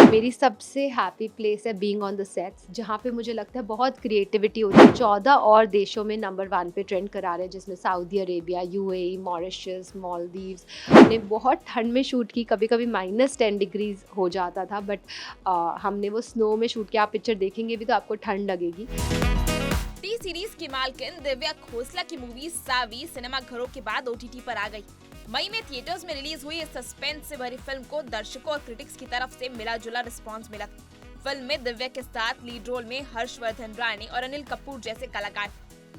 मेरी सबसे happy place है बीइंग ऑन द सेट्स, जहाँ पे मुझे लगता है बहुत क्रिएटिविटी होती है। 14 और देशों में नंबर 1 पे ट्रेंड करा रहे हैं, जिसमें Saudi Arabia, UAE, Mauritius, Maldives. हमने बहुत ठंड में शूट की, कभी-कभी -10 डिग्रीज़ हो जाता था, बट हमने वो स्नो में शूट किया। आप पिक्चर देखेंगे भी तो आपको ठंड लगेगी। टी सीरीज की मालकिन दिव्या खोसला की मूवी सावी सिनेमा घरों के बाद ओटीटी पर आ गई। मई में थिएटर्स में रिलीज हुई इस सस्पेंस से भरी फिल्म को दर्शकों और क्रिटिक्स की तरफ से मिला जुला रिस्पांस मिला था। फिल्म में दिव्या के साथ लीड रोल में हर्षवर्धन राणे और अनिल कपूर जैसे कलाकार।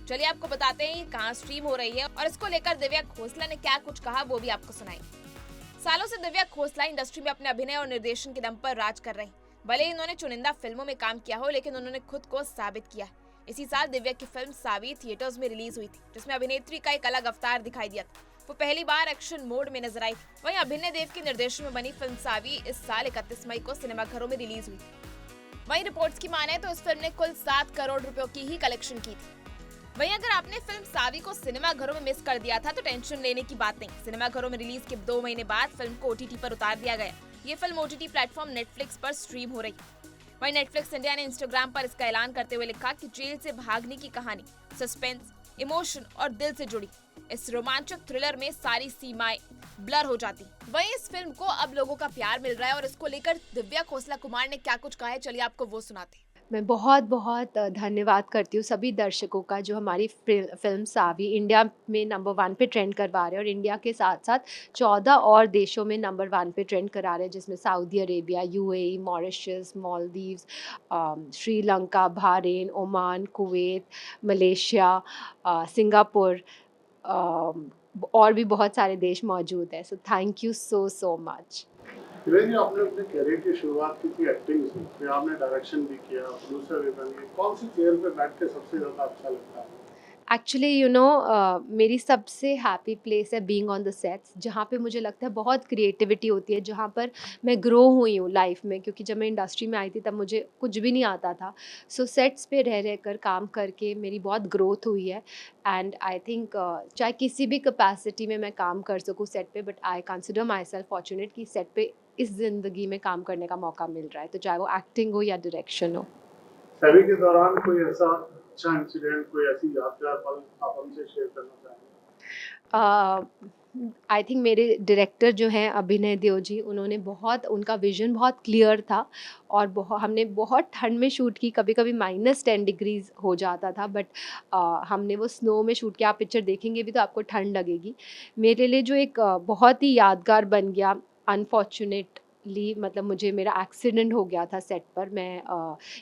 चलिए आपको बताते हैं ये कहाँ स्ट्रीम हो रही है और इसको लेकर दिव्या खोसला ने क्या कुछ कहा वो भी आपको सुनाएंगे। सालों से दिव्या खोसला इंडस्ट्री में अपने अभिनय और निर्देशन के दम पर राज कर रही। भले ही इन्होंने चुनिंदा फिल्मों में काम किया हो, लेकिन उन्होंने खुद को साबित किया। इसी साल दिव्या की फिल्म सावी थिएटर्स में रिलीज हुई थी, जिसमें अभिनेत्री का एक अलग अवतार दिखाई दिया था। वो पहली बार एक्शन मोड में नजर आई। वहीं अभिनय देव के निर्देशन में बनी फिल्म सावी इस साल 31 मई को सिनेमाघरों में रिलीज हुई। वहीं रिपोर्ट्स की माने तो इस फिल्म ने कुल 7 करोड़ रुपयों की ही कलेक्शन की थी। वहीं अगर आपने फिल्म सावी को सिनेमाघरों में मिस कर दिया था तो टेंशन लेने की बात नहीं। सिनेमाघरों में रिलीज के 2 महीने बाद फिल्म को ओटीटी पर उतार दिया गया। ये फिल्म ओटीटी प्लेटफॉर्म नेटफ्लिक्स पर स्ट्रीम हो रही। वहीं नेटफ्लिक्स इंडिया ने इंस्टाग्राम पर इसका ऐलान करते हुए लिखा कि जेल से भागने की कहानी सस्पेंस, इमोशन और दिल से जुड़ी। इस रोमांचक थ्रिलर में सारी सीमाएं ब्लर हो जाती। वहीं इस फिल्म को अब लोगों का प्यार मिल रहा है और इसको लेकर दिव्या खोसला कुमार ने क्या कुछ कहा है, चलिए आपको वो सुनाते हैं। मैं बहुत-बहुत धन्यवाद करती हूँ सभी दर्शकों का, जो हमारी फ़िल्म सावी इंडिया में नंबर 1 पे ट्रेंड करवा रहे हैं, और इंडिया के साथ-साथ 14 और देशों में नंबर 1 पे ट्रेंड करा रहे हैं, जिसमें Saudi Arabia, UAE, Mauritius, Maldives, Sri Lanka, Bahrain, Oman, Kuwait, Malaysia, Singapore, और भी बहुत सारे देश मौजूद हैं। So thank you so much. जी, आपने अपने करियर की शुरुआत की थी एक्टिंग से, फिर आपने डायरेक्शन भी किया, प्रोड्यूसर भी बन गए। कौन सी चेयर पे बैठ के सबसे ज़्यादा अच्छा लगता है? एक्चुअली मेरी सबसे हैप्पी प्लेस है बीइंग ऑन द सेट्स, जहाँ पे मुझे लगता है बहुत क्रिएटिविटी होती है, जहाँ पर मैं ग्रो हुई हूँ लाइफ में, क्योंकि जब मैं इंडस्ट्री में आई थी तब मुझे कुछ भी नहीं आता था। सो सेट्स पे रह कर काम करके मेरी बहुत ग्रोथ हुई है। एंड आई थिंक चाहे किसी भी कैपेसिटी में मैं काम कर सकूँ सेट पे, but I consider my self fortunate कि सेट पे इस ज़िंदगी में काम करने का मौका मिल रहा है, तो चाहे वो एक्टिंग हो या डायरेक्शन हो। सभी के दौरान कोई ऐसा अच्छा इंसिडेंट, कोई ऐसी यादगार पल आप हमसे शेयर करना चाहेंगे? आई थिंक मेरे डायरेक्टर जो हैं अभिनय देव जी, उन्होंने बहुत, उनका विज़न बहुत क्लियर था, और हमने बहुत ठंड में शूट की, कभी-कभी -10 डिग्रीज़ हो जाता था, बट हमने वो स्नो में शूट किया। आप पिक्चर देखेंगे भी तो आपको ठंड लगेगी। मेरे लिए जो एक बहुत ही यादगार बन गया, अनफॉर्च्यूनेटली, मतलब मुझे मेरा एक्सीडेंट हो गया था सेट पर। मैं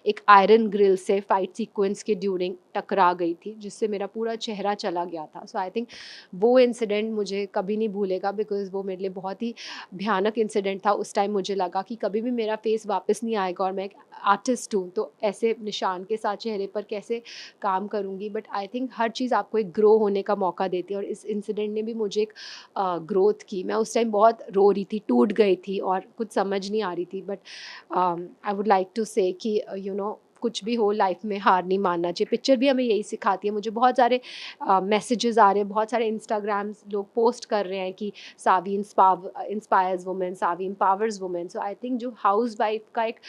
एक आयरन ग्रिल से फाइट सीक्वेंस के ड्यूरिंग टकरा गई थी, जिससे मेरा पूरा चेहरा चला गया था। सो आई थिंक वो इंसिडेंट मुझे कभी नहीं भूलेगा, बिकॉज़ वो मेरे लिए बहुत ही भयानक इंसिडेंट था। उस टाइम मुझे लगा कि कभी भी मेरा फेस वापस नहीं आएगा, और मैं एक आर्टिस्ट हूँ, तो ऐसे निशान के साथ चेहरे पर कैसे काम करूँगी। बट आई थिंक हर चीज़ आपको एक ग्रो होने का मौका देती है, और इस इंसिडेंट ने भी मुझे एक ग्रोथ की। मैं उस टाइम बहुत रो रही थी, टूट गई थी और कुछ समझ नहीं आ रही थी, but I would like to say कि कुछ भी हो लाइफ में हार नहीं मानना चाहिए। पिक्चर भी हमें यही सिखाती है। मुझे बहुत सारे मैसेजेस आ रहे हैं, बहुत सारे इंस्टाग्राम्स लोग पोस्ट कर रहे हैं कि Saavi inspires women, Saavi empowers women. So I think जो हाउसवाइफ का एक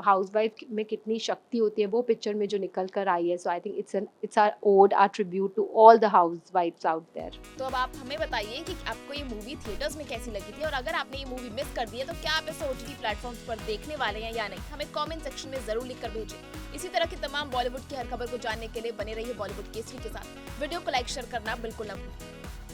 हाउसवाइफ में कितनी शक्ति होती है, वो पिक्चर में जो निकल कर आई है। So I think it's our ode, our tribute to all the हाउसवाइफ्स आउट देयर। तो अब आप हमें बताइए कि आपको ये मूवी थिएटर्स में कैसी लगी थी, और अगर आपने ये मूवी मिस कर दी है तो क्या आप इसे ओटीटी प्लेटफॉर्म्स पर देखने वाले हैं या नहीं, हमें कमेंट सेक्शन में जरूर लिखकर भेजें। इसी तरह की तमाम बॉलीवुड की हर खबर को जानने के लिए बने रहिए बॉलीवुड केसरी के साथ। वीडियो को लाइक शेयर करना बिल्कुल न भूलें।